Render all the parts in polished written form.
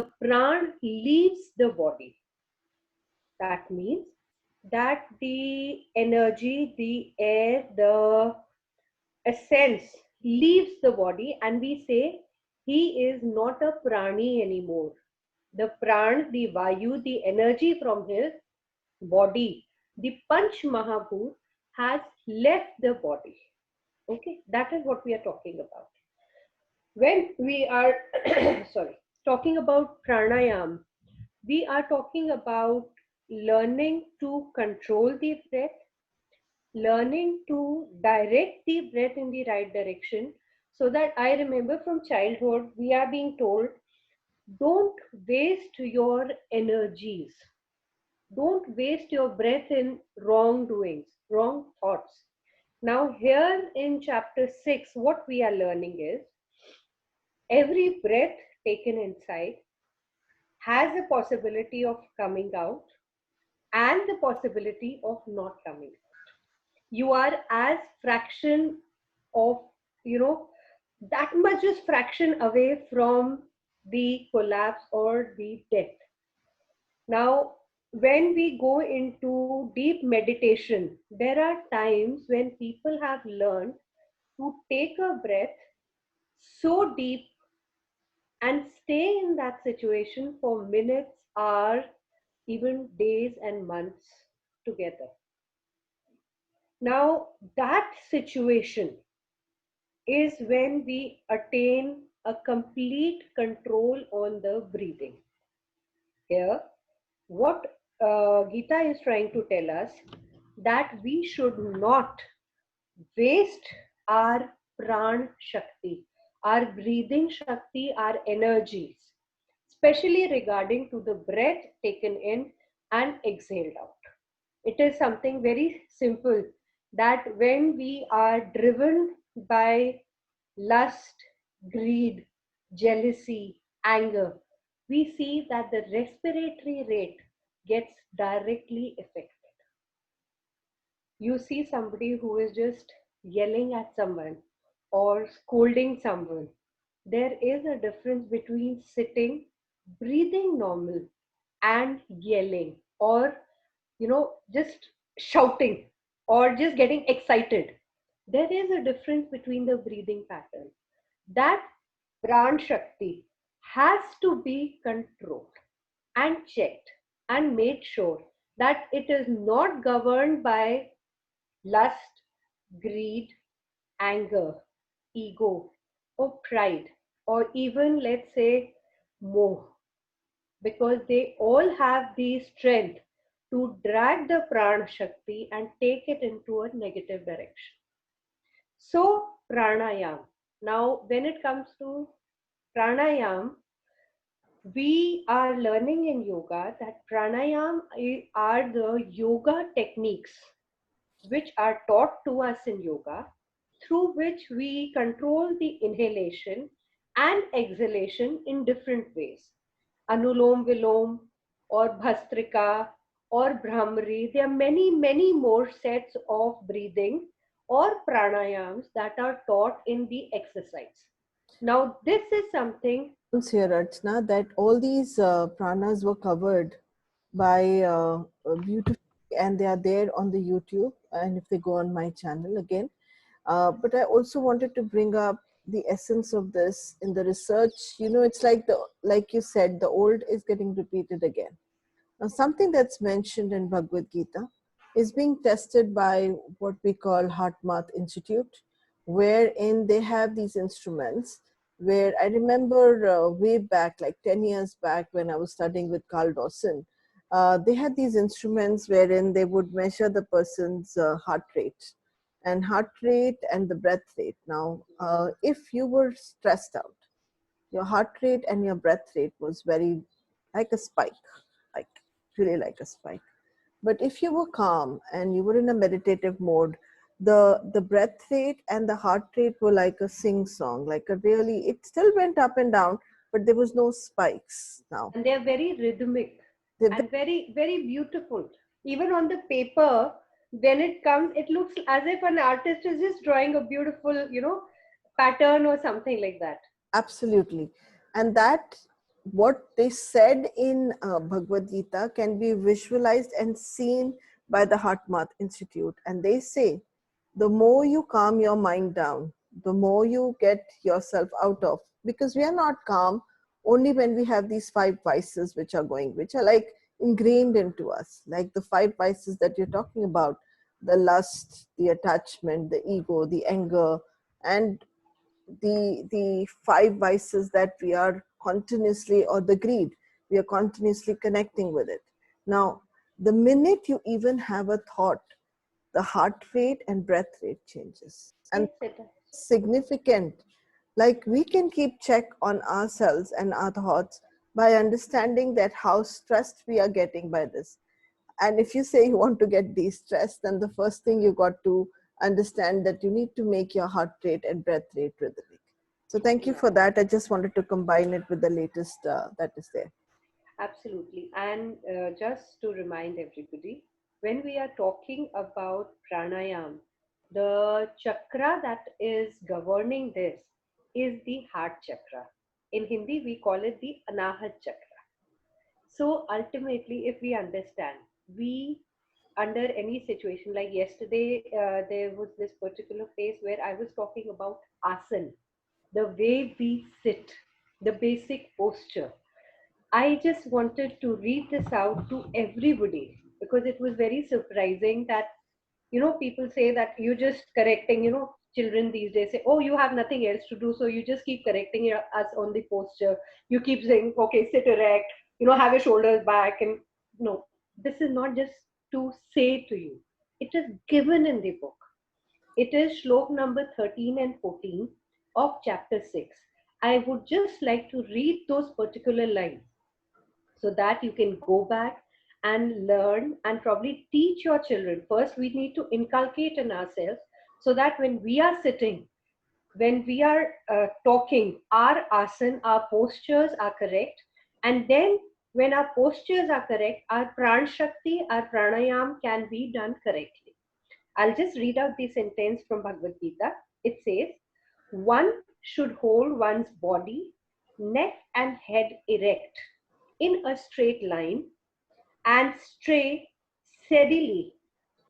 pran leaves the body. That means that the energy, the air, the essence leaves the body, and we say he is not a prani anymore. The pran, the vayu, the energy from his body, the Panch Mahabhut has left the body. Okay, that is what we are talking about. When we are sorry, talking about pranayam, we are talking about learning to control the breath, learning to direct the breath in the right direction. So that I remember from childhood, we are being told don't waste your energies, don't waste your breath in wrongdoings, wrong thoughts. Now, here in chapter 6, what we are learning is every breath taken inside has a possibility of coming out and the possibility of not coming out. You are as fraction of, you know, that much is fraction away from the collapse or the death. Now, when we go into deep meditation, there are times when people have learned to take a breath so deep and stay in that situation for minutes, hours, even days and months together. Now, that situation is when we attain a complete control on the breathing. Here, what Gita is trying to tell us that we should not waste our pran shakti, our breathing shakti, our energies, especially regarding to the breath taken in and exhaled out. It is something very simple that when we are driven by lust, greed, jealousy, anger, we see that the respiratory rate gets directly affected. You see somebody who is just yelling at someone or scolding someone. There is a difference between sitting, breathing normal, and yelling, or just shouting or just getting excited. There is a difference between the breathing pattern. That pran shakti has to be controlled and checked and made sure that it is not governed by lust, greed, anger, ego, or pride, or even, let's say, moh, because they all have the strength to drag the prana shakti and take it into a negative direction. So, pranayam. Now, when it comes to pranayam, we are learning in yoga that pranayam are the yoga techniques which are taught to us in yoga, through which we control the inhalation and exhalation in different ways. Anulom Vilom or Bhastrika or Brahmari. There are many, many more sets of breathing or pranayams that are taught in the exercise. Now, this is something. Here, Archana, that all these pranas were covered by beautifully, and they are there on the YouTube, and if they go on my channel again. But I also wanted to bring up the essence of this in the research. It's like you said, the old is getting repeated again. Now, something that's mentioned in Bhagavad Gita is being tested by what we call HeartMath Institute, wherein they have these instruments. Where I remember way back, like 10 years back, when I was studying with Carl Dawson, they had these instruments wherein they would measure the person's heart rate and the breath rate. Now, if you were stressed out, your heart rate and your breath rate was very like a spike, like really like a spike. But if you were calm and you were in a meditative mode, the breath rate and the heart rate were like a sing song, like a really, it still went up and down, but there was no spikes now. And they're very rhythmic They're and very, very beautiful. Even on the paper, when it comes, it looks as if an artist is just drawing a beautiful, pattern or something like that. absolutely. And what they said in Bhagavad Gita can be visualized and seen by the HeartMath Institute. And they say, the more you calm your mind down, the more you get yourself out of, because we are not calm only when we have these five vices which are going, which are like ingrained into us, like the five vices that you're talking about, the lust, the attachment, the ego, the anger, and the five vices that we are continuously, or the greed, we are continuously connecting with it. Now, the minute you even have a thought, the heart rate and breath rate changes, and Yes, it does. significant. Like, we can keep check on ourselves and our thoughts by understanding that how stressed we are getting by this. And if you say you want to get de-stressed, then the first thing you got to understand that you need to make your heart rate and breath rate rhythmic. So thank you Yeah. for that. I just wanted to combine it with the latest that is there. Absolutely. And just to remind everybody, when we are talking about pranayam, the chakra that is governing this is the heart chakra. In Hindi, we call it the Anahat chakra. So ultimately, if we understand, we under any situation, like yesterday, there was this particular phase where I was talking about asana, the way we sit, the basic posture. I just wanted to read this out to everybody because it was very surprising that, people say that you just correcting, children these days say, oh, you have nothing else to do. So you just keep correcting us on the posture. You keep saying, okay, sit erect, have your shoulders back. And no, this is not just to say to you, it is given in the book. It is shlok number 13 and 14 of chapter 6. I would just like to read those particular lines so that you can go back and learn and probably teach your children. First, we need to inculcate in ourselves so that when we are sitting, when we are talking, our asana, our postures are correct. And then when our postures are correct, our pran shakti, our pranayam can be done correctly. I'll just read out the sentence from Bhagavad Gita. It says, one should hold one's body, neck, and head erect in a straight line and stray steadily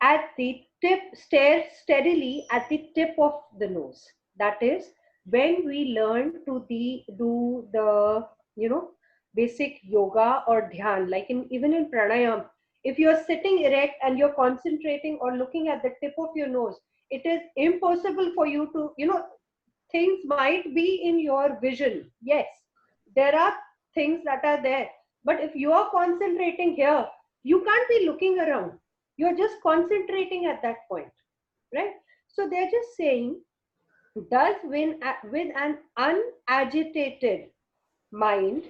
at the tip, stare steadily at the tip of the nose. That is, when we learn to do the, basic yoga or dhyan, like even in pranayam, if you're sitting erect and you're concentrating or looking at the tip of your nose, it is impossible for you to, things might be in your vision. Yes, there are things that are there. But if you are concentrating here, you can't be looking around. You're just concentrating at that point, right? So they're just saying, thus, with an unagitated mind,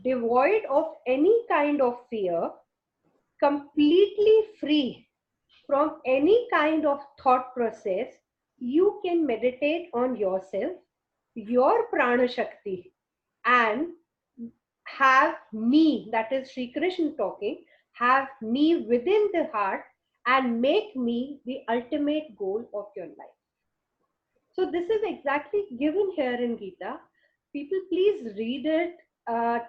devoid of any kind of fear, completely free from any kind of thought process, you can meditate on yourself, your prana shakti, and have me, that is Sri Krishna talking, have me within the heart and make me the ultimate goal of your life. So this is exactly given here in Gita. People, please read it.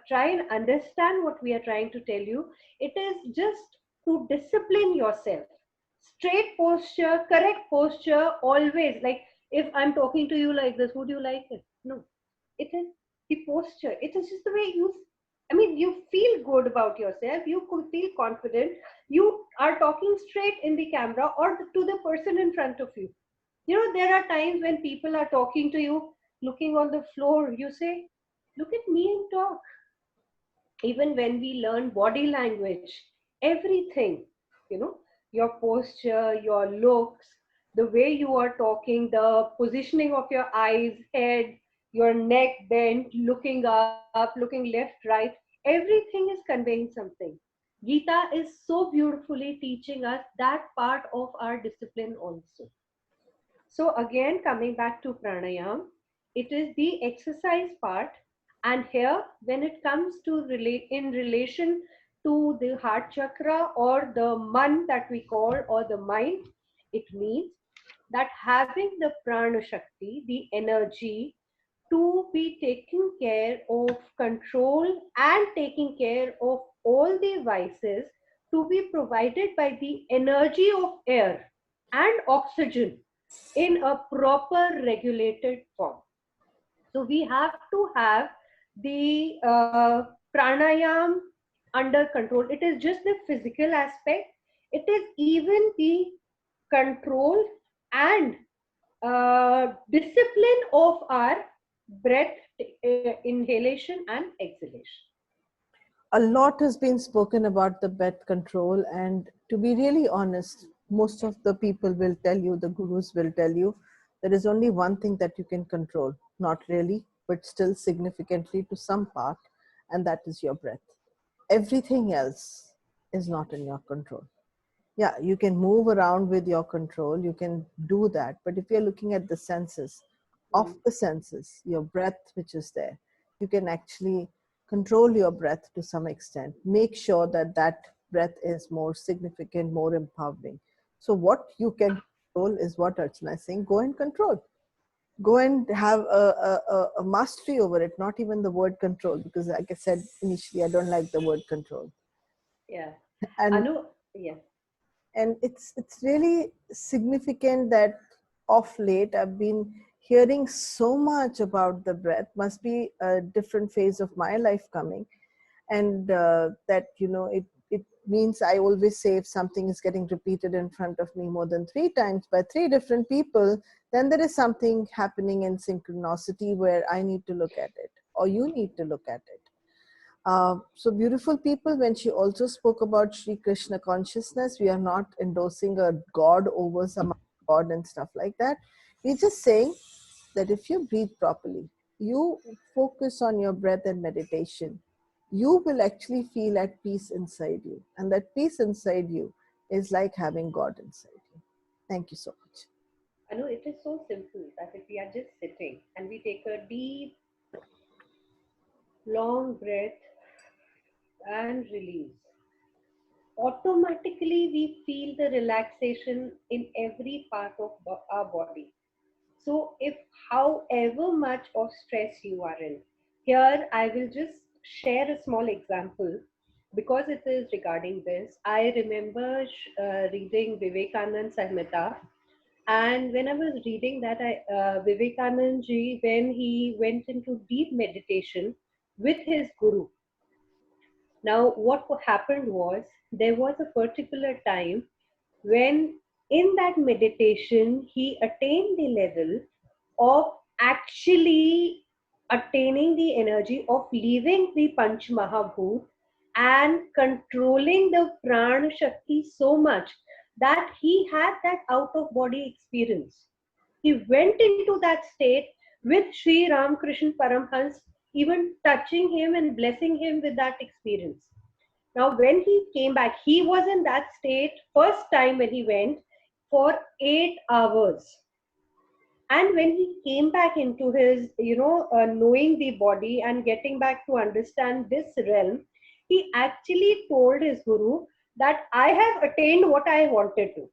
Try and understand what we are trying to tell you. It is just to discipline yourself. Straight posture, correct posture, always. Like if I'm talking to you like this, would you like it? No. It is the posture. It is just the way you feel good about yourself. You could feel confident. You are talking straight in the camera or to the person in front of you. There are times when people are talking to you, looking on the floor, you say, look at me and talk. Even when we learn body language, everything, you know, your posture, your looks, the way you are talking, the positioning of your eyes, head, your neck bent, looking up, looking left, right, everything is conveying something. Gita is so beautifully teaching us that part of our discipline also. So again, coming back to pranayam, it is the exercise part. And here, when it comes to in relation to the heart chakra or the man that we call or the mind, it means that having the prana shakti, the energy, to be taking care of control and taking care of all the vices to be provided by the energy of air and oxygen in a proper regulated form. So we have to have the pranayam under control. It is just the physical aspect. It is even the control and discipline of our breath inhalation and exhalation. A lot has been spoken about the breath control, and to be really honest, most of the people will tell you, the gurus will tell you, there is only one thing that you can control. Not really, but still significantly to some part, and that is your breath. Everything else is not in your control. Yeah, you can move around with your control, you can do that, but if you're looking at the senses, of Mm. the senses, your breath which is there, you can actually control your breath to some extent. Make sure that that breath is more significant, more empowering. So what you can control is what Archana is saying, go and control. Go and have a mastery over it, not even the word control, because like I said initially, I don't like the word control. Yeah. And Anu, yeah. it's really significant that of late I've been hearing so much about the breath. Must be a different phase of my life coming, and that it means I always say if something is getting repeated in front of me more than 3 times by 3 different people, then there is something happening in synchronicity where I need to look at it, or you need to look at it. So beautiful people, when she also spoke about Sri Krishna consciousness, we are not endorsing a god over some god and stuff like that. We're just saying that if you breathe properly, you focus on your breath and meditation, you will actually feel at peace inside you. And that peace inside you is like having God inside you. Thank you so much. Anu, it is so simple that if we are just sitting and we take a deep, long breath and release, automatically we feel the relaxation in every part of our body. So, if however much of stress you are in, here I will just share a small example because it is regarding this. I remember reading Vivekanand Samhita, and when I was reading that, Vivekanand ji, when he went into deep meditation with his guru. Now, what happened was there was a particular time when, in that meditation, he attained the level of actually attaining the energy of leaving the Panch Mahabhut and controlling the Prana Shakti so much that he had that out of body experience. He went into that state with Sri Ramakrishna Paramhans, even touching him and blessing him with that experience. Now, when he came back, he was in that state first time when he went for 8 hours. And when he came back into his, knowing the body and getting back to understand this realm, he actually told his guru that I have attained what I wanted to.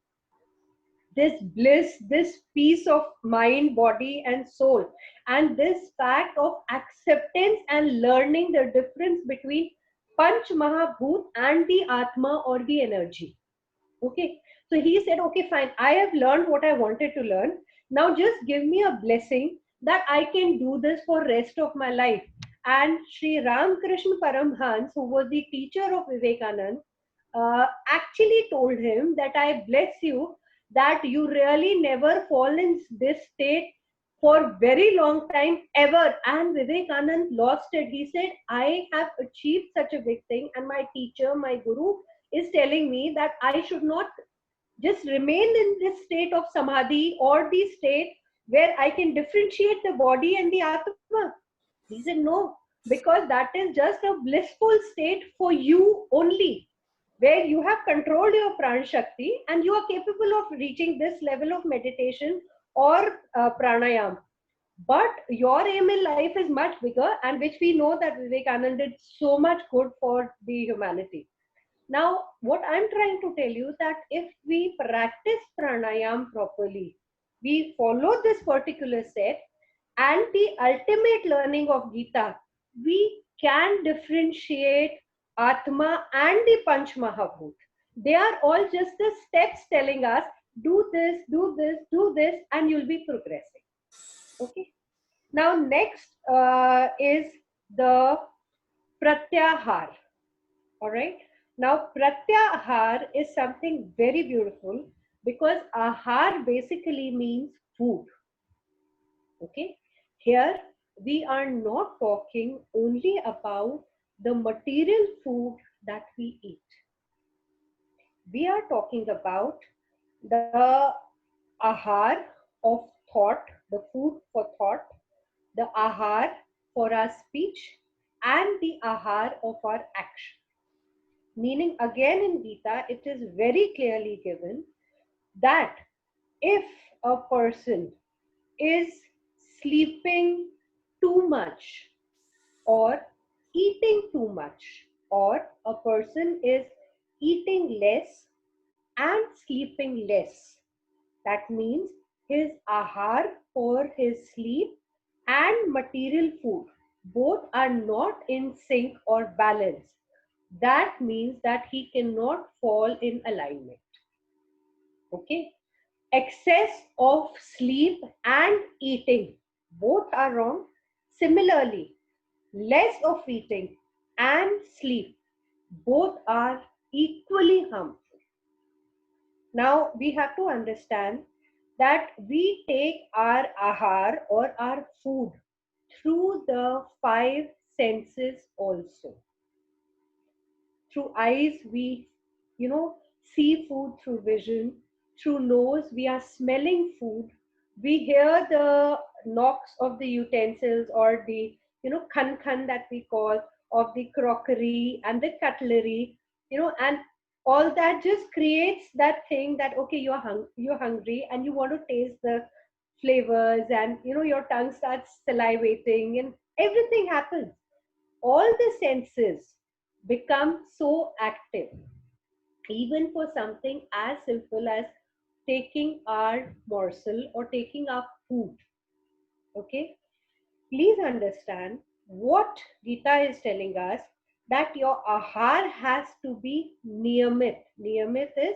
This bliss, this peace of mind, body, and soul, and this fact of acceptance and learning the difference between Panch Mahabhut and the Atma or the energy. Okay, so he said, okay, fine, I have learned what I wanted to learn. Now just give me a blessing that I can do this for rest of my life. And Sri Ramakrishna Paramhans, who was the teacher of Vivekanand, actually told him that I bless you that you really never fall in this state for very long time ever. And Vivekanand lost it. He said, I have achieved such a big thing, and my teacher, my guru, is telling me that I should not just remain in this state of samadhi or the state where I can differentiate the body and the atma. He said, no, because that is just a blissful state for you only, where you have controlled your prana shakti and you are capable of reaching this level of meditation or pranayam. But your aim in life is much bigger, and which we know that Vivekananda did so much good for the humanity. Now, what I'm trying to tell you that if we practice pranayam properly, we follow this particular set, and the ultimate learning of Gita, we can differentiate Atma and the Panch Mahabhut. They are all just the steps telling us do this, do this, do this, and you'll be progressing. Okay. Now, next is the Pratyahar. All right. Now, Pratyahar is something very beautiful because ahar basically means food. Okay. Here, we are not talking only about the material food that we eat. We are talking about the ahar of thought, the food for thought, the ahar for our speech, and the ahar of our action. Meaning, again in Gita, it is very clearly given that if a person is sleeping too much, or eating too much, or a person is eating less and sleeping less, that means his ahar for his sleep and material food both are not in sync or balance. That means that he cannot fall in alignment. Okay. Excess of sleep and eating both are wrong. Similarly, less of eating and sleep both are equally harmful. Now we have to understand that we take our ahar or our food through the five senses also. Through eyes, we, see food through vision. Through nose, we are smelling food. We hear the knocks of the utensils or the, khan khan that we call of the crockery and the cutlery, and all that just creates that thing that, okay, you're hungry and you want to taste the flavors, and, your tongue starts salivating and everything happens. All the senses become so active, even for something as simple as taking our morsel or taking our food. Okay, please understand what Gita is telling us, that your ahar has to be niyamit. Niyamit is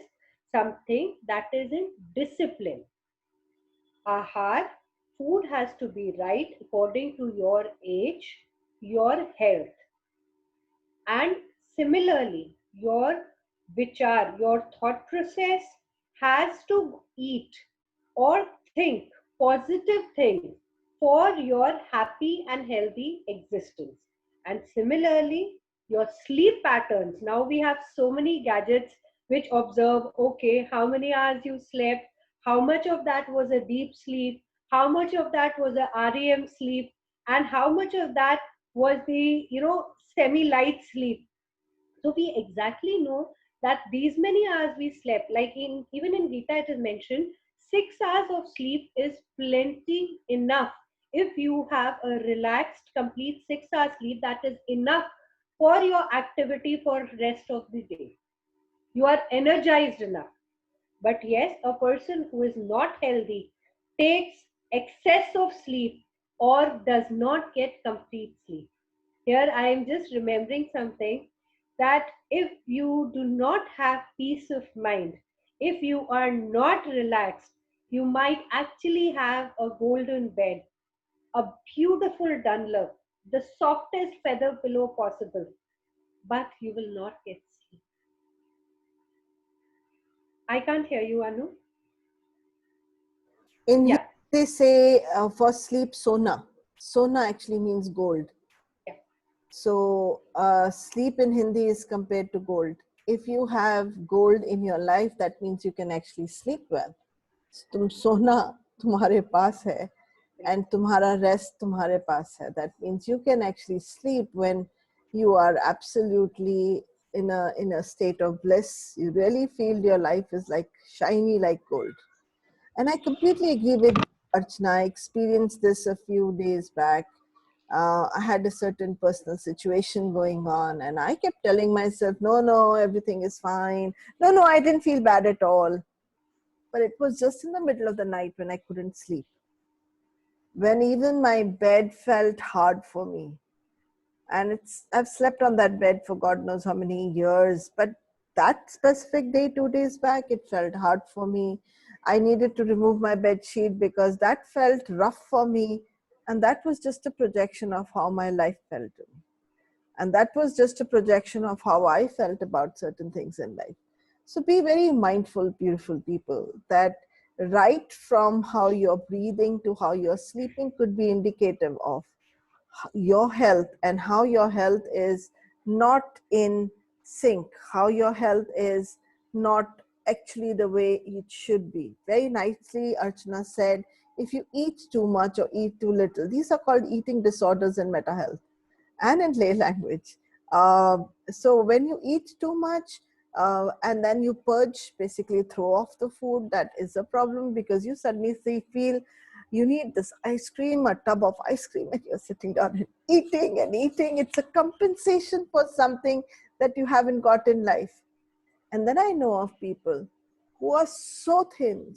something that is in discipline. Ahar, food has to be right according to your age, your health. And similarly, your vichar, your thought process has to eat or think positive things for your happy and healthy existence. And similarly, your sleep patterns. Now we have so many gadgets which observe, okay, how many hours you slept, how much of that was a deep sleep, how much of that was a REM sleep, and how much of that was the, semi light sleep. So we exactly know that these many hours we slept, like in even in Gita it is mentioned, 6 hours of sleep is plenty enough. If you have a relaxed complete 6 hours sleep, that is enough for your activity for rest of the day. You are energized enough. But yes, a person who is not healthy takes excess of sleep or does not get complete sleep. Here I am just remembering something, that if you do not have peace of mind, if you are not relaxed, you might actually have a golden bed, a beautiful Dunlop, the softest feather pillow possible, but you will not get sleep. I can't hear you, Anu. In Hindi, Yeah, they say for sleep, sona. Sona actually means gold. yeah. So sleep in Hindi is compared to gold. If you have gold in your life, that means you can actually sleep well. तुम सोना तुम्हारे पास है and तुम्हारा rest तुम्हारे पास है. That means you can actually sleep when you are absolutely in a state of bliss. You really feel your life is like shiny like gold. And I completely agree with Archana. I experienced this a few days back. I had a certain personal situation going on, and I kept telling myself, no, everything is fine. No, I didn't feel bad at all. But it was just in the middle of the night when I couldn't sleep. when even my bed felt hard for me. And I've slept on that bed for God knows how many years, but that specific day, 2 days back, it felt hard for me. I needed to remove my bed sheet because that felt rough for me, and that was just a projection of how my life felt to me, and that was just a projection of how I felt about certain things in life. So be very mindful, beautiful people, that right from how you're breathing to how you're sleeping could be indicative of your health, and how your health is not in sync, how your health is not actually the way it should be. Very nicely, Archana said, if you eat too much or eat too little, these are called eating disorders in mental health and in lay language. So when you eat too much and then you purge, basically throw off the food, that is a problem, because you suddenly feel you need this ice cream, a tub of ice cream, and you're sitting down and eating and eating. It's a compensation for something that you haven't got in life. And then I know of people who are so thin,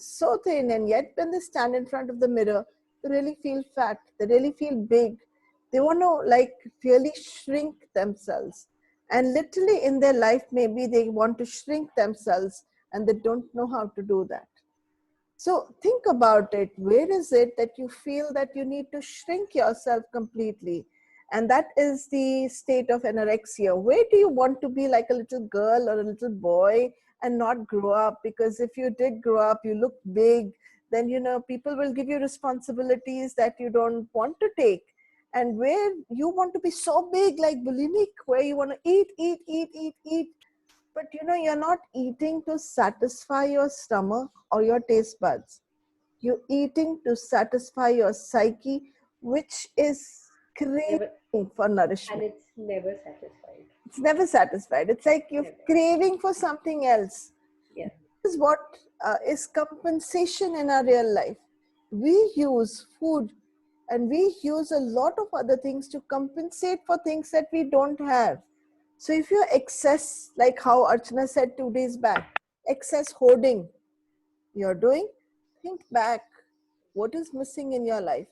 and yet when they stand in front of the mirror, they really feel fat, they really feel big. They want to like really shrink themselves. And literally in their life, maybe they want to shrink themselves and they don't know how to do that. So think about it. Where is it that you feel that you need to shrink yourself completely? And that is the state of anorexia. Where do you want to be like a little girl or a little boy and not grow up? Because if you did grow up, you look big, then people will give you responsibilities that you don't want to take. And where you want to be so big, like bulimic, where you want to eat, but you're not eating to satisfy your stomach or your taste buds. You're eating to satisfy your psyche, which is Never, craving for and nourishment. it's never satisfied. It's never satisfied. It's like you're Never. craving for something else. Yeah. This is what is compensation in our real life. We use food and we use a lot of other things to compensate for things that we don't have. So if you excess, like how Archana said 2 days back, excess hoarding you're doing, think back, what is missing in your life?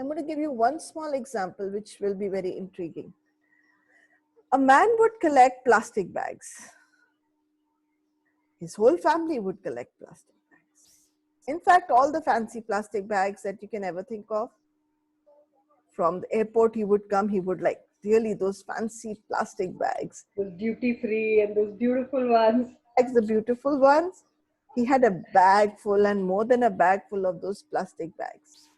I'm going to give you one small example which will be very intriguing. A man would collect plastic bags. His whole family would collect plastic bags. In fact, all the fancy plastic bags that you can ever think of. From the airport, he would come, he would like really those fancy plastic bags. Those duty free and those beautiful ones. Like the beautiful ones. He had a bag full and more than a bag full of those plastic bags.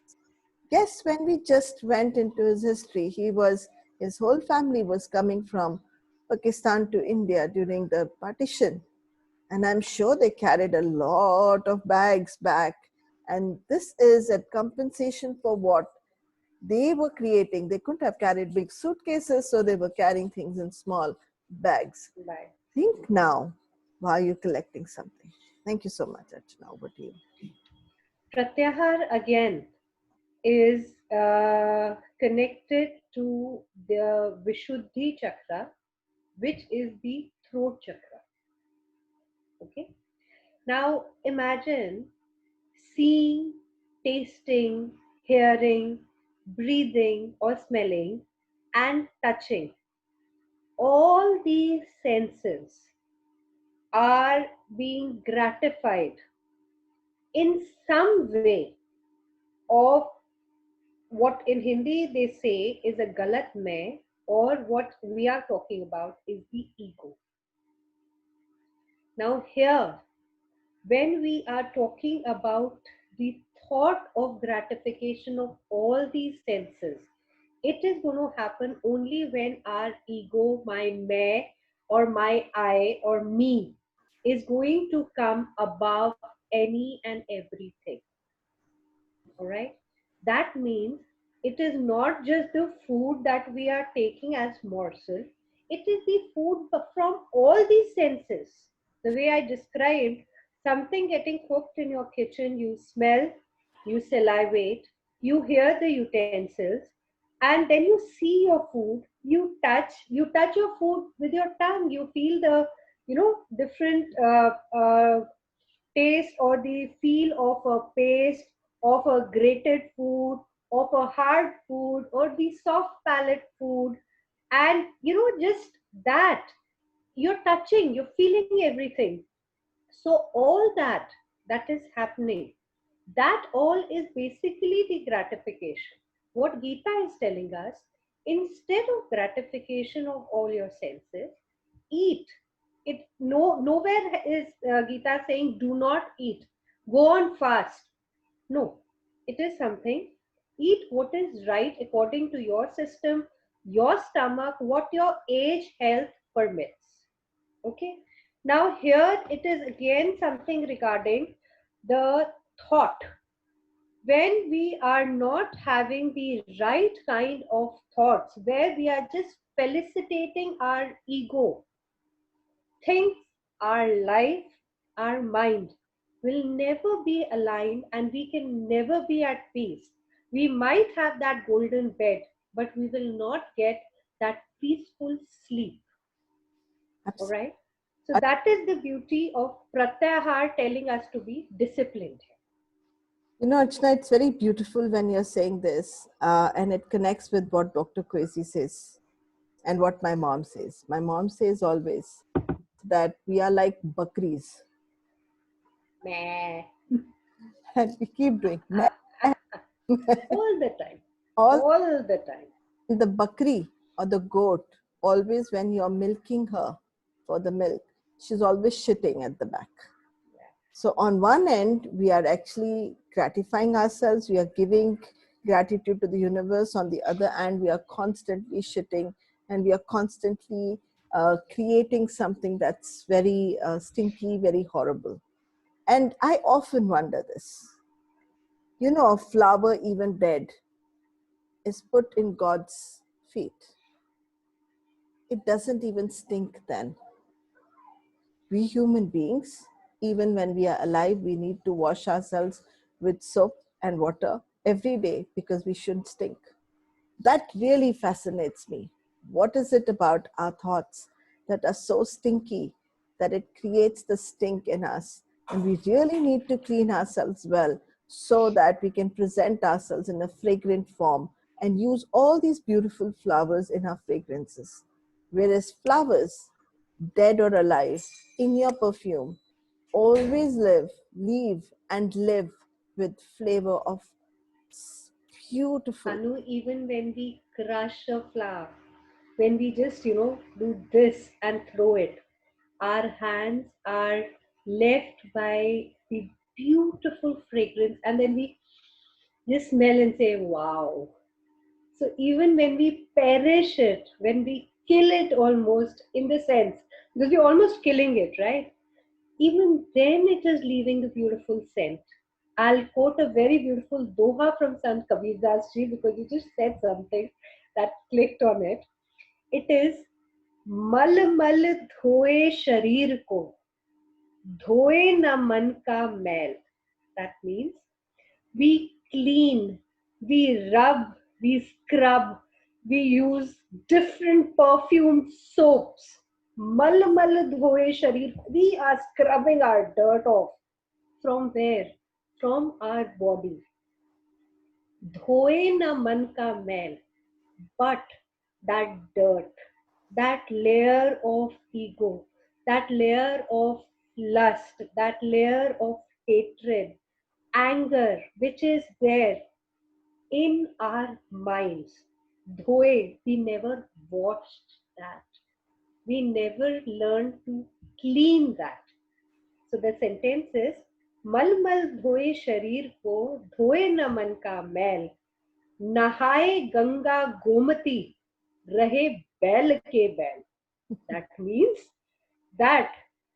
Yes, when we just went into his history, his whole family was coming from Pakistan to India during the partition. And I'm sure they carried a lot of bags back. And this is a compensation for what they were creating. They couldn't have carried big suitcases, so they were carrying things in small bags. Bye. Think now, why are you collecting something? Thank you so much, Archana. Over to you. Pratyahar again is connected to the Vishuddhi chakra, which is the throat chakra. Okay. Now imagine seeing, tasting, hearing, breathing, or smelling, and touching. All these senses are being gratified in some way of what in Hindi they say is a galat mein, or what we are talking about is the ego. Now, here, when we are talking about the thought of gratification of all these senses, it is going to happen only when our ego, my me, or my I, or me, is going to come above any and everything. All right. That means it is not just the food that we are taking as morsel, it is the food from all these senses. The way I described, something getting cooked in your kitchen, you smell, you salivate, you hear the utensils, and then you see your food, you touch your food with your tongue, you feel the different taste or the feel of a paste, of a grated food, of a hard food or the soft palate food, and just that you're touching, you're feeling everything. So all that is happening, that all is basically the gratification. What Gita is telling us, instead of gratification of all your senses, eat. It nowhere is Gita saying do not eat, go on fast. No, it is something. Eat what is right according to your system, your stomach, what your age, health permits. Okay. Now, here it is again something regarding the thought. When we are not having the right kind of thoughts, where we are just felicitating our ego, things, our life, our mind will never be aligned and we can never be at peace. We might have that golden bed, but we will not get that peaceful sleep. All Absolutely. right. So that is the beauty of Pratyahar telling us to be disciplined. Archana, it's very beautiful when you're saying this, and it connects with what Dr. Kwesi says and what my mom says. My mom says always that we are like bakris, Meh. and we keep doing meh. All the time. All All the time. the bakri or the goat, always when you're milking her for the milk, she's always shitting at the back. So on one end, we are actually gratifying ourselves, we are giving gratitude to the universe. On the other hand, we are constantly shitting, and we are constantly creating something that's very stinky, very horrible. And I often wonder this. A flower, even dead, is put in God's feet. It doesn't even stink then. We human beings, even when we are alive, we need to wash ourselves with soap and water every day because we shouldn't stink. That really fascinates me. What is it about our thoughts that are so stinky that it creates the stink in us? And we really need to clean ourselves well so that we can present ourselves in a fragrant form and use all these beautiful flowers in our fragrances. Whereas flowers, dead or alive, in your perfume, always leave and live with flavor of beautiful. Anu, even when we crush a flower, when we just, do this and throw it, our hands are left by the beautiful fragrance, and then we just smell and say, wow. So even when we perish it, when we kill it almost in the sense, because we're almost killing it, right? Even then it is leaving a beautiful scent. I'll quote a very beautiful doha from Sant Kabir Das Ji because you just said something that clicked on it. It is mal mal dhoe sharir ko, dhoe na man ka mail. That means we clean, we rub, we scrub, we use different perfume soaps. Mal mal dhoe sharir. We are scrubbing our dirt off. From where? From our body. Dhoe na man ka mail. But that dirt, that layer of ego, that layer of lust, that layer of hatred, anger, which is there in our minds. Dhoe, we never watched that. We never learned to clean that. So the sentence is मल मल धोए शरीर को धोए न मन का मैल नहाए गंगा गोमती रहे बैल के बैल. That means that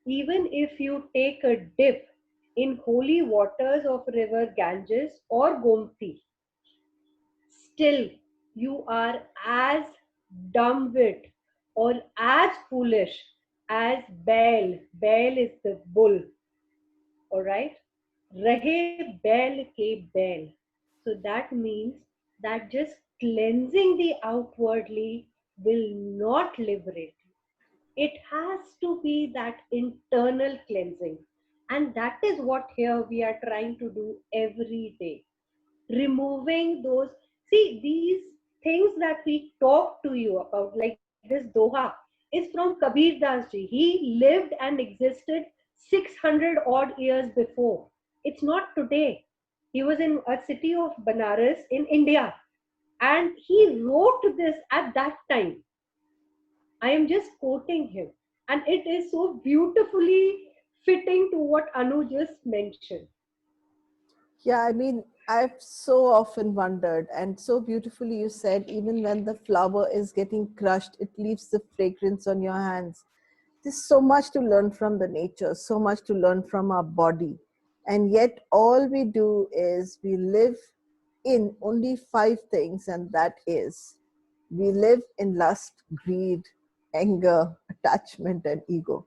even if you take a dip in holy waters of river Ganges or Gomti, still you are as dumb-wit or as foolish as Baal. Baal is the bull. All right. Rahe bail ke bail. So that means that just cleansing the outwardly will not liberate you. It has to be that internal cleansing. And that is what here we are trying to do every day. Removing those. See, these things that we talk to you about, like this Doha, is from Kabir Das ji. He lived and existed 600 odd years before. It's not today. He was in a city of Banaras in India, and he wrote this at that time. I am just quoting him, and it is so beautifully fitting to what Anu just mentioned. Yeah, I mean, I've so often wondered, and so beautifully you said, even when the flower is getting crushed, it leaves the fragrance on your hands. There's so much to learn from the nature, so much to learn from our body. And yet, all we do is we live in only five things, and that is we live in lust, greed, anger, attachment, and ego.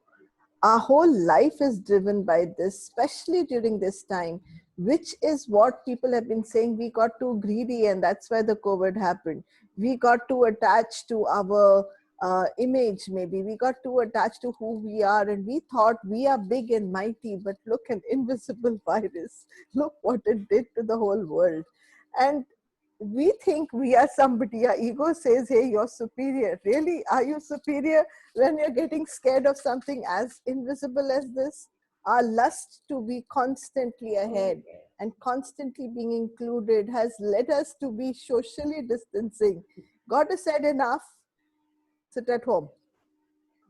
Our whole life is driven by this, especially during this time, which is what people have been saying. We got too greedy, and that's why the COVID happened. We got too attached to our image, maybe. We got too attached to who we are, and we thought we are big and mighty, but look, an invisible virus. Look what it did to the whole world. And we think we are somebody. Our ego says, hey, you're superior. Really? Are you superior when you're getting scared of something as invisible as this? Our lust to be constantly Oh, ahead yes. and constantly being included has led us to be socially distancing. God has said, enough, sit at home.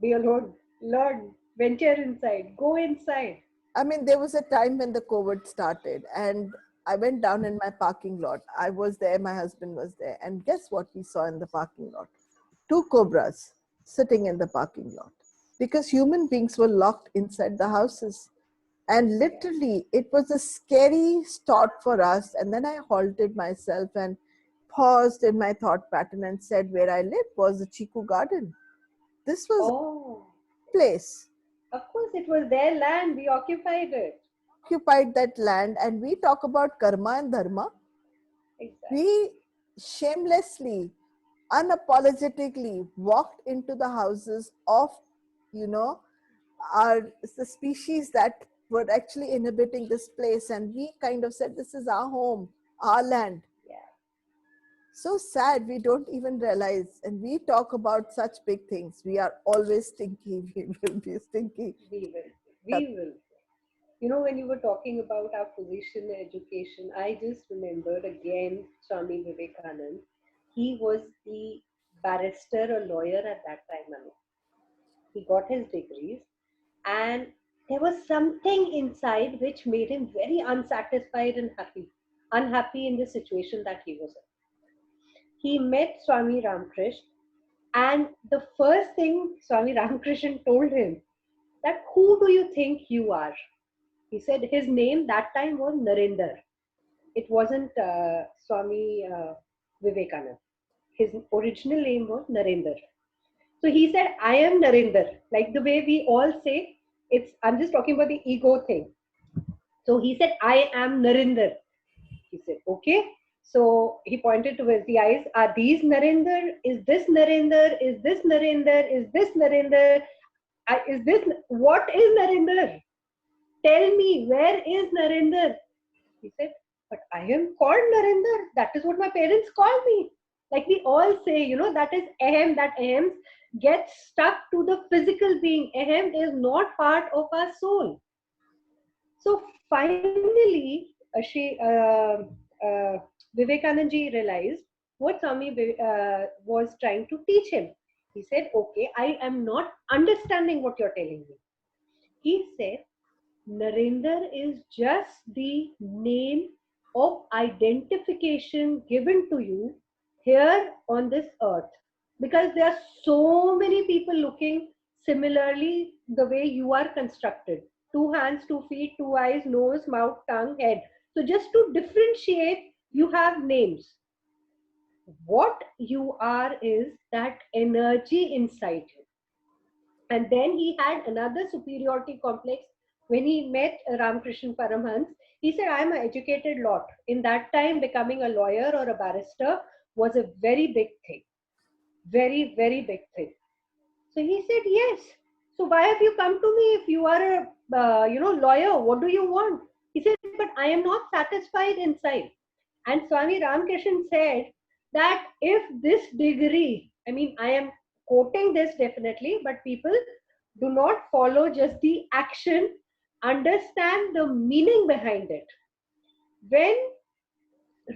Be alone, learn, venture inside, go inside. I mean, there was a time when the COVID started, and I went down in my parking lot. I was there, my husband was there, and guess what we saw in the parking lot? Two cobras sitting in the parking lot because human beings were locked inside the houses. And literally, it was a scary thought for us. And then I halted myself and paused in my thought pattern and said, where I lived was the Chiku Garden. This was Oh, a place. of course, it was their land, we occupied it. Occupied that land, and we talk about karma and dharma. Exactly. We shamelessly, unapologetically walked into the houses of, you know, are the species that were actually inhabiting this place, and we kind of said, this is our home, our land. Yeah, So sad, we don't even realize. And we talk about such big things. We are always stinky. We will be stinky. we will. We will. You know, when you were talking about our position in education, I just remembered again Swami Vivekanand. He was the barrister or lawyer at that time. Manu. He got his degrees, and there was something inside which made him very unsatisfied and unhappy in the situation that he was in. He met Swami Ramakrishna, and the first thing Swami Ramakrishna told him that who do you think you are? He said his name that time was Narendra. It wasn't Swami Vivekananda. His original name was Narendra. So he said, I am Narendra. Like the way we all say, I'm just talking about the ego thing. So he said, I am Narendra. He said, okay. So he pointed towards the eyes. Are these Narendra? Is this Narendra? Is this Narendra? Is this Narendra? Is this, what is Narendra? Tell me, where is Narendra? He said, but I am called Narendra. That is what my parents call me. Like we all say, that is ahem, that ahem gets stuck to the physical being. Ahem is not part of our soul. So finally, Vivekanand ji realized what Swami was trying to teach him. He said, okay, I am not understanding what you're telling me. He said, Narendra is just the name of identification given to you here on this earth. Because there are so many people looking similarly the way you are constructed: two hands, 2 feet, two eyes, nose, mouth, tongue, head. So, just to differentiate, you have names. What you are is that energy inside you. And then he had another superiority complex when he met Ramakrishna Paramhans. He said, I am an educated lot. In that time, becoming a lawyer or a barrister was a very big thing. Very, very big thing. So he said, yes. So why have you come to me if you are a lawyer? What do you want? He said, but I am not satisfied inside. And Swami Ramakrishna said, that if this degree, I mean, I am quoting this definitely, but people do not follow just the action, understand the meaning behind it. When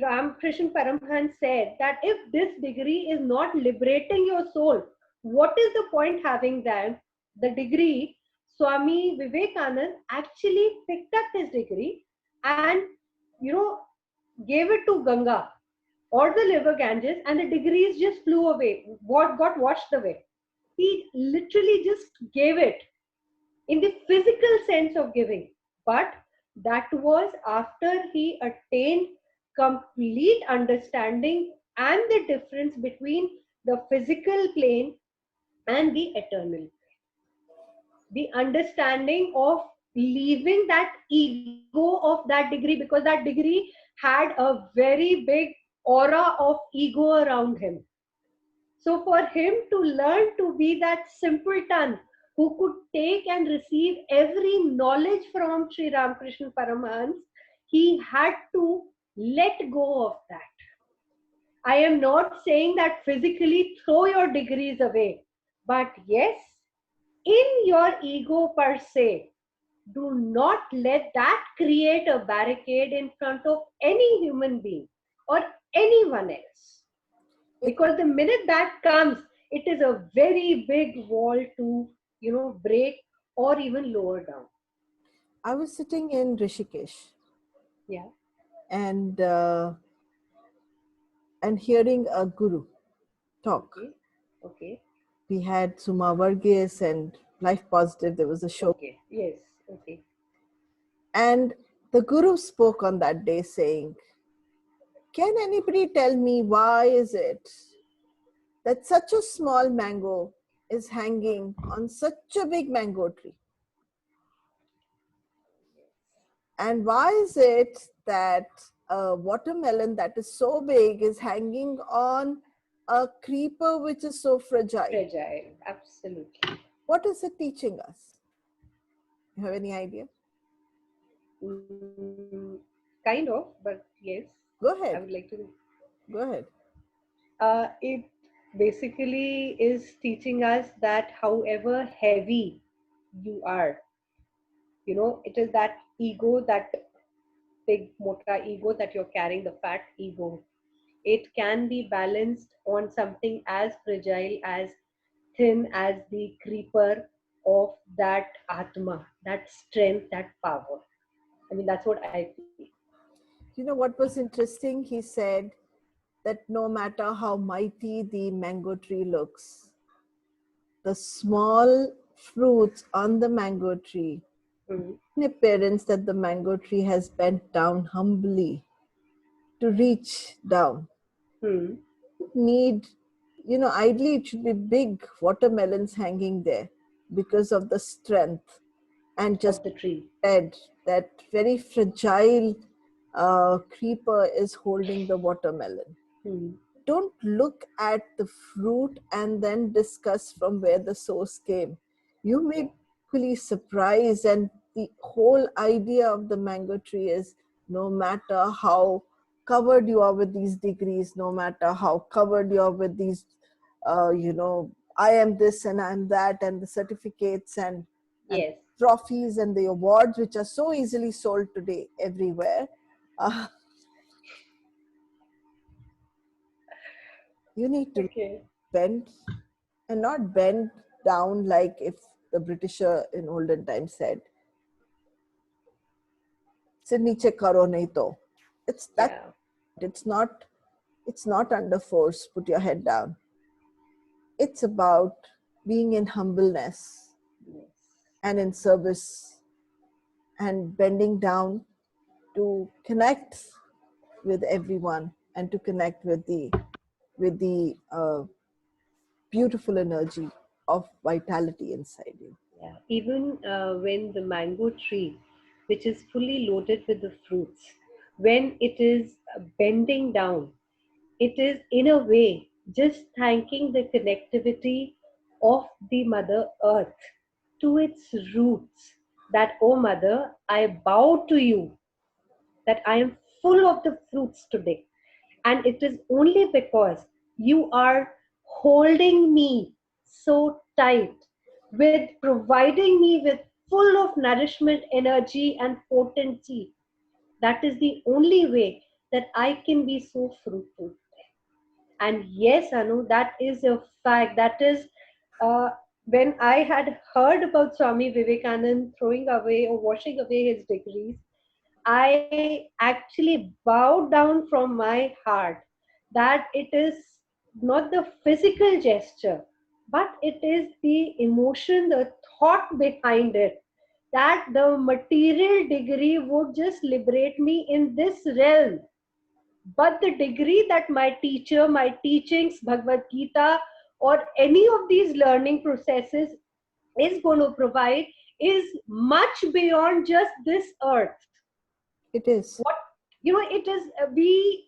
Ramakrishna Paramhans said that if this degree is not liberating your soul, what is the point having that the degree? Swami Vivekanand actually picked up his degree and, you know, gave it to Ganga or the river Ganges, and the degrees just flew away. What got washed away? He literally just gave it in the physical sense of giving. But that was after he attained complete understanding and the difference between the physical plane and the eternal. The understanding of leaving that ego of that degree, because that degree had a very big aura of ego around him. So for him to learn to be that simpleton who could take and receive every knowledge from Sri Ramakrishna Paramahans, he had to let go of that. I am not saying that physically throw your degrees away, but yes, in your ego per se, do not let that create a barricade in front of any human being or anyone else. Because the minute that comes, it is a very big wall to, break or even lower down. I was sitting in Rishikesh. Yeah. And hearing a guru talk. Okay. Okay. We had Suma Varghese and Life Positive. There was a show. Okay. Yes. Okay. And the guru spoke on that day saying, can anybody tell me why is it that such a small mango is hanging on such a big mango tree? And why is it that a watermelon that is so big is hanging on a creeper which is so fragile? Fragile. Absolutely. What is it teaching us? You have any idea? Kind of, but yes. Go ahead. I would like to. Go ahead. It basically is teaching us that however heavy you are, it is that ego, that big mota ego that you're carrying, the fat ego. It can be balanced on something as fragile, as thin as the creeper of that Atma, that strength, that power. I mean, that's what I feel. You know what was interesting? He said that no matter how mighty the mango tree looks, the small fruits on the mango tree, in appearance that the mango tree has bent down humbly to reach down. Need, ideally it should be big watermelons hanging there because of the strength and just of the tree. Said that very fragile creeper is holding the watermelon. Don't look at the fruit and then discuss from where the source came. You may be equally surprised, and the whole idea of the mango tree is no matter how covered you are with these degrees, no matter how covered you are with these, I am this and I'm that, and the certificates and Yes. trophies and the awards which are so easily sold today everywhere. You need to bend, and not bend down like if the Britisher in olden times said, "Se niche karo nahi to." It's that. Yeah. It's not under force. Put your head down. It's about being in humbleness and in service and bending down to connect with everyone and to connect with the beautiful energy of vitality inside you. Yeah. Even when the mango tree, which is fully loaded with the fruits, when it is bending down, it is in a way just thanking the connectivity of the Mother Earth to its roots. That, oh Mother, I bow to you, that I am full of the fruits today. And it is only because you are holding me so tight, with providing me with full of nourishment, energy, and potency. That is the only way that I can be so fruitful. And yes, Anu, that is a fact. That is, when I had heard about Swami Vivekanand throwing away or washing away his degrees, I actually bowed down from my heart that it is not the physical gesture, but it is the emotion, the thought behind it, that the material degree would just liberate me in this realm, but the degree that my teacher, my teachings, Bhagavad Gita, or any of these learning processes is going to provide is much beyond just this earth. It is. What, it is, we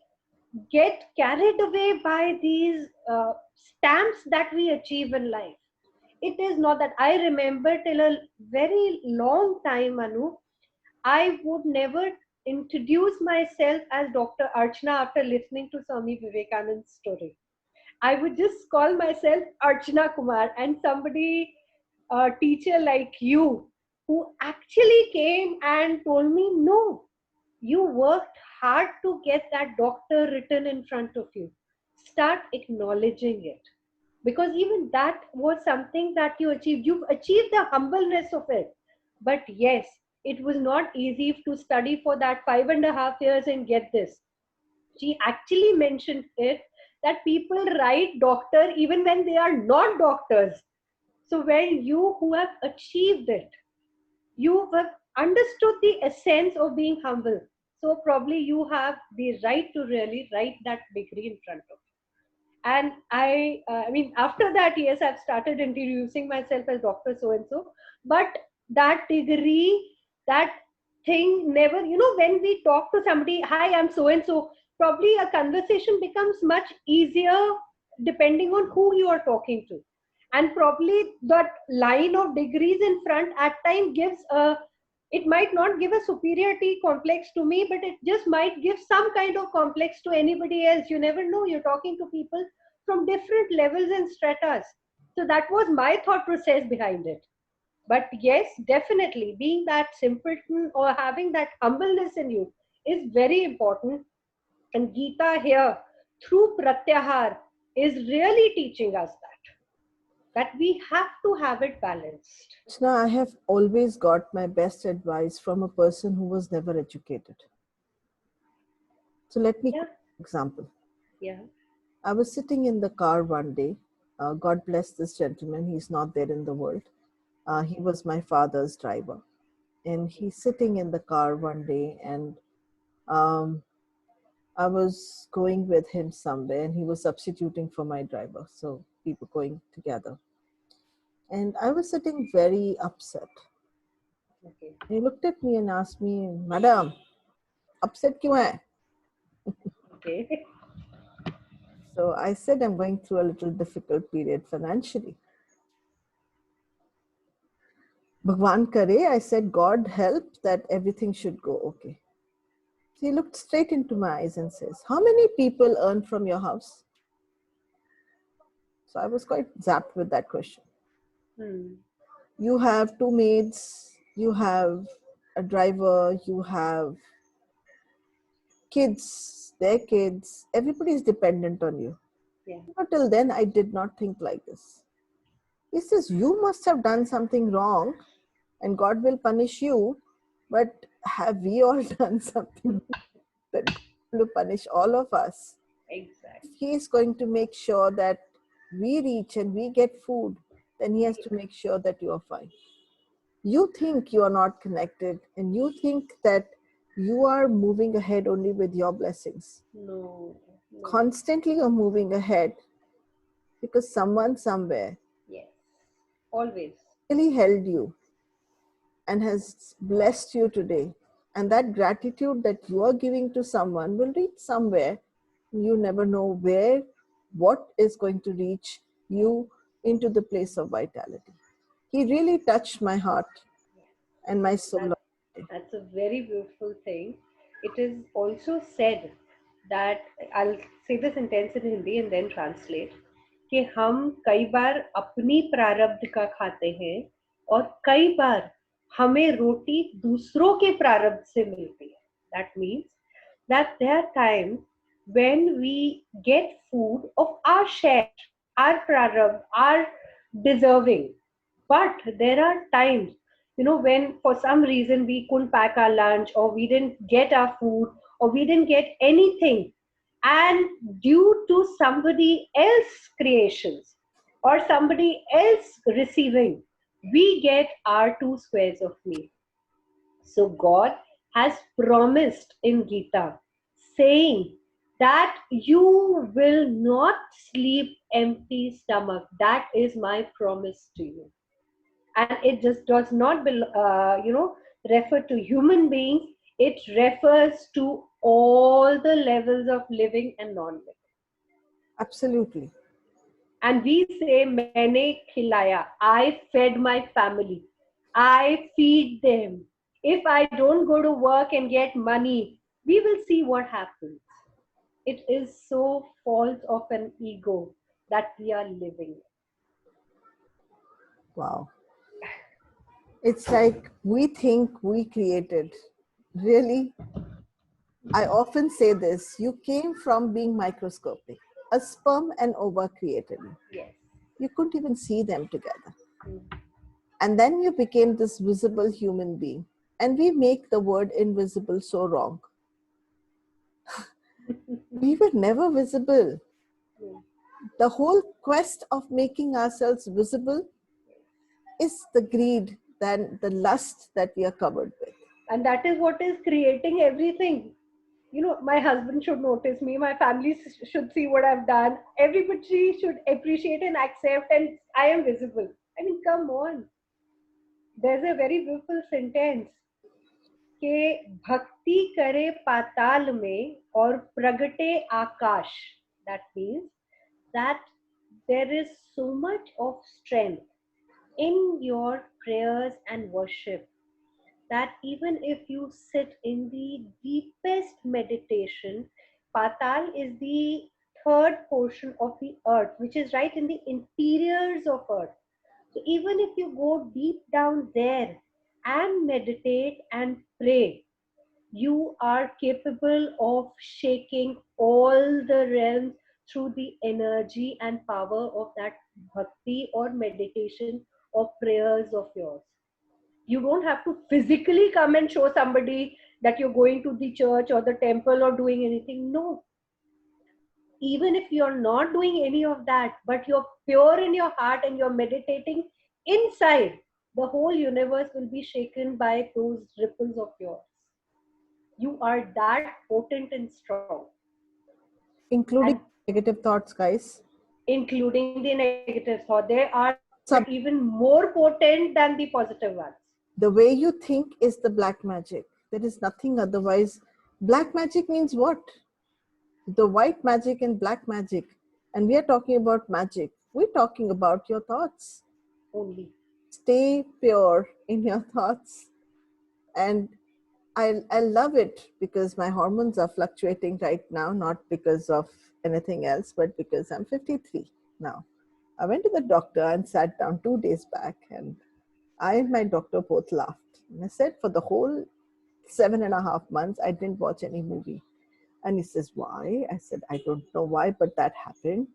get carried away by these stamps that we achieve in life. It is not that. I remember till a very long time, Anu, I would never introduce myself as Dr. Archana after listening to Swami Vivekanand's story. I would just call myself Archana Kumar, and somebody, a teacher like you, who actually came and told me, no, you worked hard to get that doctor written in front of you. Start acknowledging it. Because even that was something that you achieved. You've achieved the humbleness of it. But yes, it was not easy to study for that 5.5 years and get this. She actually mentioned it, that people write doctor even when they are not doctors. So when you who have achieved it, you have understood the essence of being humble. So probably you have the right to really write that degree in front of you. And I mean, after that, yes, I've started introducing myself as Dr. So and so. But that degree, that thing never, when we talk to somebody, hi, I'm so and so, probably a conversation becomes much easier depending on who you are talking to. And probably that line of degrees in front at time gives a, it might not give a superiority complex to me, but it just might give some kind of complex to anybody else. You never know, you're talking to people from different levels and stratas. So that was my thought process behind it. But yes, definitely being that simpleton or having that humbleness in you is very important. And Gita here, through Pratyahar, is really teaching us that we have to have it balanced. Now, I have always got my best advice from a person who was never educated. So let me give Yeah, an example. yeah. I was sitting in the car one day. God bless this gentleman. He's not there in the world. He was my father's driver. And he's sitting in the car one day, and um, I was going with him somewhere, and he was substituting for my driver. So we were going together. And I was sitting very upset. Okay. He looked at me and asked me, Madam, upset क्यों है? Okay. So I said, I'm going through a little difficult period financially. Bhagwan kare, I said, God help that everything should go okay. So he looked straight into my eyes and says, how many people earn from your house? So I was quite zapped with that question. Hmm. You have two maids, you have a driver, you have kids, their kids, everybody is dependent on you. Yeah. But till then, I did not think like this. He says, you must have done something wrong and God will punish you. But have we all done something that God will punish all of us? If Exactly. He is going to make sure that we reach and we get food, then He has to make sure that you are fine. You think you are not connected and you think that you are moving ahead only with your blessings. No. No. Constantly you're moving ahead because someone somewhere Yes. Always. really held you and has blessed you today. And that gratitude that you are giving to someone will reach somewhere. You never know where, what is going to reach you into the place of vitality. He really touched my heart and my soul. That's a very beautiful thing. It is also said that I'll say the sentence in Hindi and then translate कि हम कई बार अपनी प्रारब्ध का खाते हैं और कई बार हमें रोटी दूसरों के प्रारब्ध से मिलती है. That means that there are times when we get food of our share, our prarabdh, our deserving. But there are times, when for some reason we couldn't pack our lunch or we didn't get our food or we didn't get anything, and due to somebody else's creations or somebody else receiving, we get our two squares of meal. So God has promised in Gita, saying that you will not sleep empty stomach. That is my promise to you. And it just does not refer to human beings. It refers to all the levels of living and non-living. Absolutely. And we say maine khilaya, I fed my family, I feed them. If I don't go to work and get money, we will see what happens. It is so false of an ego that we are living. Wow. It's like we think we created. Really, I often say this, you came from being microscopic. A sperm and ova created you. Yes. You couldn't even see them together. Mm. And then you became this visible human being. And we make the word invisible so wrong. We were never visible. The whole quest of making ourselves visible is the greed, then the lust that we are covered with. And that is what is creating everything. My husband should notice me, my family should see what I've done, everybody should appreciate and accept, and I am visible. I mean, come on. There's a very beautiful sentence कि भक्ति करे पाताल में और प्रगटे आकाश. That means that there is so much of strength in your prayers and worship that even if you sit in the deepest meditation, Patal is the third portion of the earth, which is right in the interiors of earth. So even if you go deep down there and meditate and pray, you are capable of shaking all the realms through the energy and power of that bhakti or meditation or prayers of yours. You don't have to physically come and show somebody that you're going to the church or the temple or doing anything. No. Even if you're not doing any of that, but you're pure in your heart and you're meditating inside, the whole universe will be shaken by those ripples of yours. You are that potent and strong. Including And negative thoughts, guys. including the negative thought, they are even more potent than the positive ones. The way you think is the black magic. There is nothing otherwise. Black magic means what? The white magic and black magic. And we are talking about magic. We're talking about your thoughts. Only. Stay pure in your thoughts. And I love it because my hormones are fluctuating right now, not because of anything else, but because I'm 53 now. I went to the doctor and sat down 2 days back, and I and my doctor both laughed. And I said, for the whole 7.5 months, I didn't watch any movie. And he says, why? I said, I don't know why, but that happened.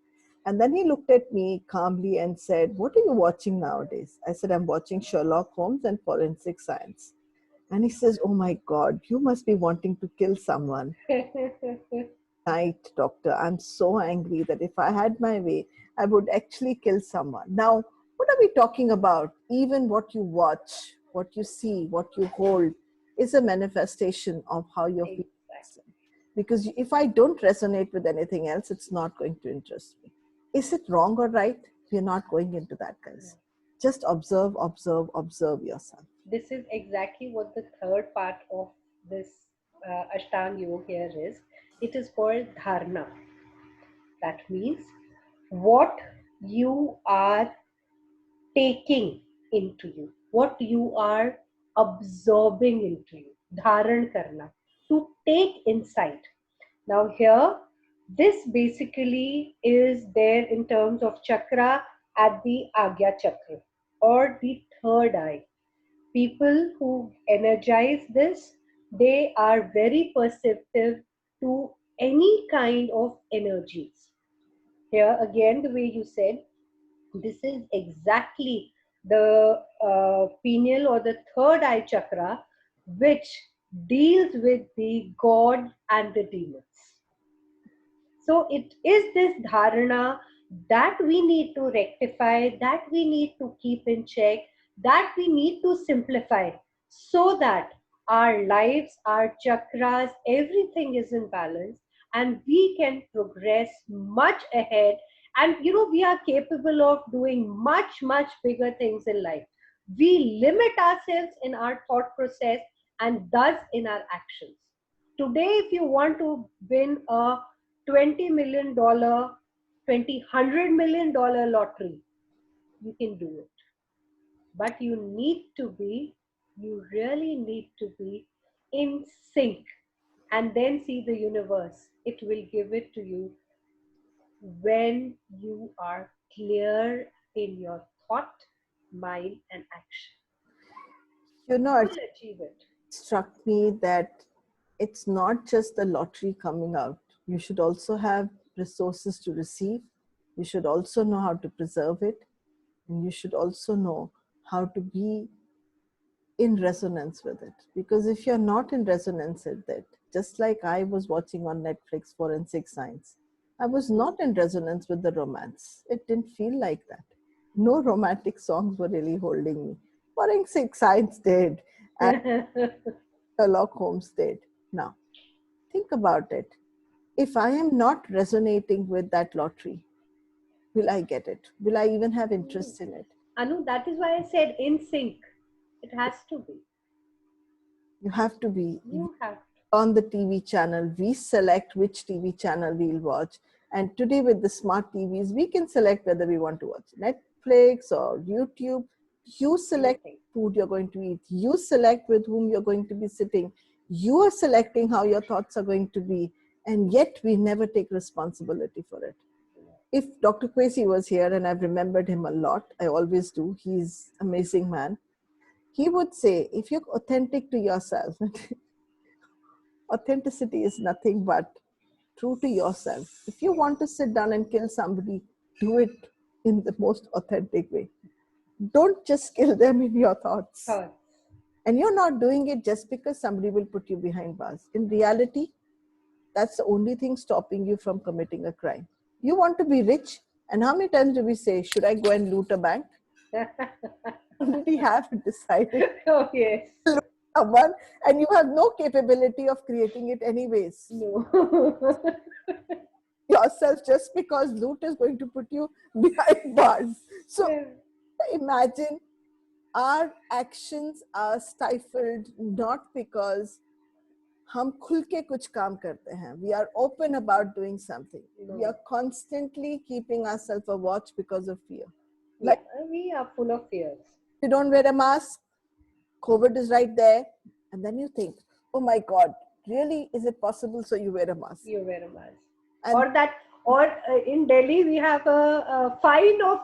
And then he looked at me calmly and said, what are you watching nowadays? I said, I'm watching Sherlock Holmes and Forensic Science. And he says, oh my God, you must be wanting to kill someone. Night, doctor, I'm so angry that if I had my way, I would actually kill someone. Now, what are we talking about? Even what you watch, what you see, what you hold is a manifestation of how you're feeling. Exactly. Because if I don't resonate with anything else, it's not going to interest me. Is it wrong or right? We're not going into that, guys. Just observe, observe, observe yourself. This is exactly what the third part of this Ashtang Yoga here is. It is called Dharna. That means what you are taking into you, what you are absorbing into you. Dharan karna, to take inside. Now here, this basically is there in terms of chakra at the Agya Chakra or the third eye. People who energize this, they are very perceptive to any kind of energies. Here again, the way you said, this is exactly the pineal or the third eye chakra, which deals with the god and the demons. So it is this dharana that we need to rectify, that we need to keep in check, that we need to simplify so that our lives, our chakras, everything is in balance and we can progress much ahead. And we are capable of doing much, much bigger things in life. We limit ourselves in our thought process and thus in our actions. Today, if you want to win a $20 million, 20, $100 million lottery, you can do it. But you really need to be in sync and then see the universe. It will give it to you when you are clear in your thought, mind, and action. You know, You it will achieve it. struck me that it's not just the lottery coming out. You should also have resources to receive. You should also know how to preserve it. And you should also know how to be in resonance with it. Because if you're not in resonance with it, just like I was watching on Netflix Forensic Science, I was not in resonance with the romance. It didn't feel like that. No romantic songs were really holding me. Forensic Science did, and Sherlock Holmes did. Now, think about it. If I am not resonating with that lottery, will I get it? Will I even have interest in it? Anu, that is why I said in sync. It has to be. You have to be You have on the TV channel. We select which TV channel we'll watch. And today, with the smart TVs, we can select whether we want to watch Netflix or YouTube. You select anything. food you're going to eat. You select with whom you're going to be sitting. You are selecting how your thoughts are going to be. And yet, we never take responsibility for it. If Dr. Kwesi was here, and I've remembered him a lot, I always do, he's an amazing man. He would say, if you're authentic to yourself, authenticity is nothing but true to yourself. If you want to sit down and kill somebody, do it in the most authentic way. Don't just kill them in your thoughts. Thoughts. And you're not doing it just because somebody will put you behind bars. In reality, that's the only thing stopping you from committing a crime. You want to be rich, and how many times do we say, should I go and loot a bank? Already have decided Oh, yes. to loot someone, and you have no capability of creating it anyways. No. Yourself just because loot is going to put you behind bars. So imagine our actions are stifled not because हम खुल के कुछ काम करते हैं. We are open about doing something. No. We are constantly keeping ourselves a watch because of fear. Yeah, we are full of fears. You don't wear a mask, COVID is right there, and then you think, oh my God, really, is it possible? So you wear a mask. You wear a mask. And Or in Delhi, we have a fine of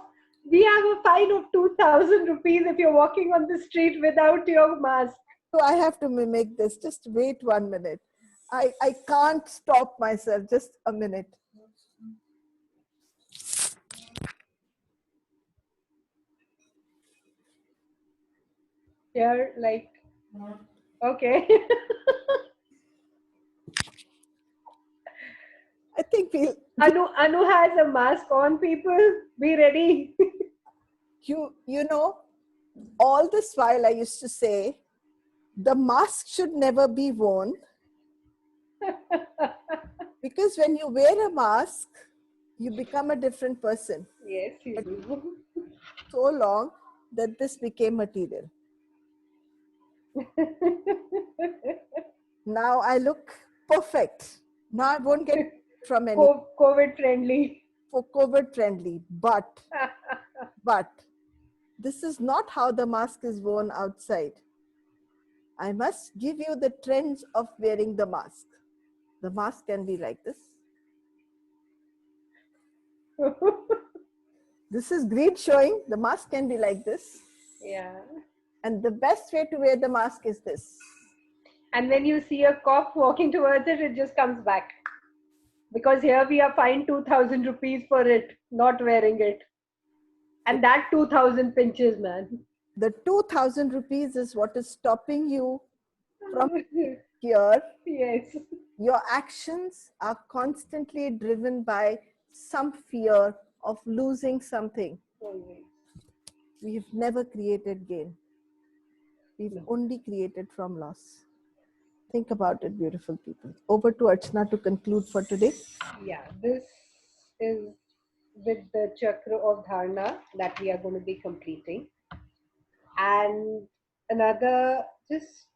2,000 rupees if you're walking on the street without your mask. so I have to mimic this. Just wait 1 minute. I can't stop myself. Just a minute. You're like, okay. I think we'll, Anu has a mask on, people. Be ready. you know, all this while I used to say, the mask should never be worn because when you wear a mask, you become a different person. Yes, you do. So long that this became material. Now I look perfect. Now I won't get from any COVID friendly. for COVID friendly, but this is not how the mask is worn outside. I must give you the trends of wearing the mask. The mask can be like this. This is greed showing. The mask can be like this. Yeah. And the best way to wear the mask is this. And when you see a cop walking towards it, it just comes back. Because here we are fined 2,000 rupees for it, not wearing it. And that 2,000 pinches, man. The 2,000 rupees is what is stopping you from here. Yes. Your actions are constantly driven by some fear of losing something. Always. We've never created gain. We've No. only created from loss. Think about it, beautiful people. Over to Archana to conclude for today. Yeah, this is with the chakra of dharana that we are going to be completing. And another, just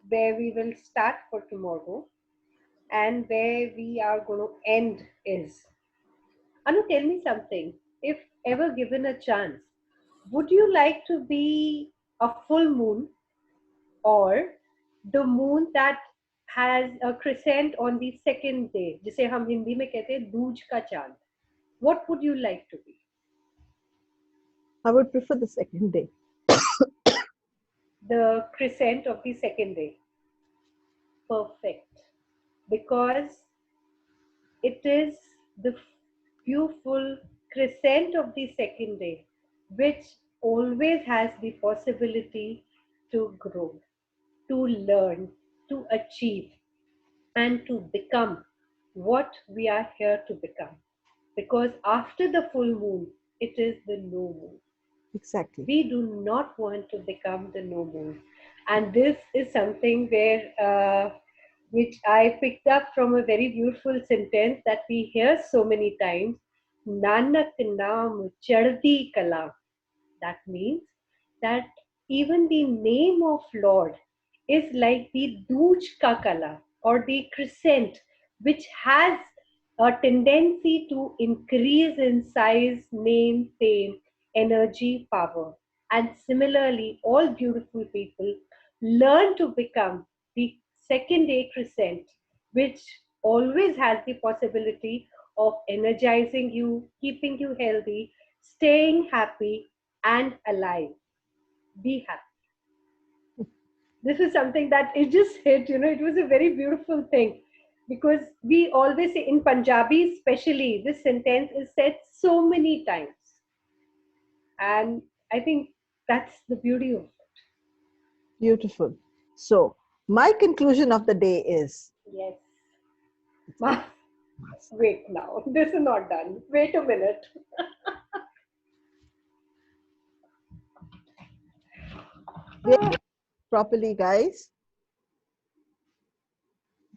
where we will start for tomorrow and where we are going to end is, Anu, tell me something. If ever given a chance, would you like to be a full moon or the moon that has a crescent on the second day, जिसे हम हिंदी में कहते हैं दूज का चांद? What would you like to be? I would prefer the second day. The crescent of the second day. Perfect. Because it is the beautiful crescent of the second day, which always has the possibility to grow, to learn, to achieve, and to become what we are here to become. Because after the full moon, it is the new moon. Exactly. We do not want to become the no moon. And this is something where, which I picked up from a very beautiful sentence that we hear so many times, Nanak Naam Chardi Kala. That means that even the name of Lord is like the Dooj Ka Kala or the crescent, which has a tendency to increase in size, name, fame, energy, power. And similarly, all beautiful people learn to become the second day crescent, which always has the possibility of energizing you, keeping you healthy, staying happy, and alive. Be happy. This is something that it just hit, it was a very beautiful thing because we always say in Punjabi, especially, this sentence is said so many times. And I think that's the beauty of it. Beautiful. So, my conclusion of the day is Yes. Wait now, this is not done. Wait a minute. wear it properly, guys,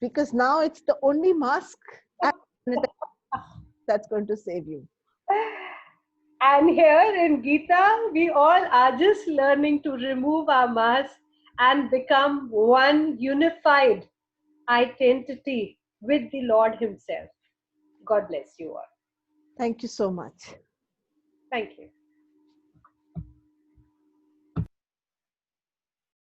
because now it's the only mask that's going to save you. And here in Gita, we all are just learning to remove our masks and become one unified identity with the Lord Himself. God bless you all. Thank you so much. Thank you.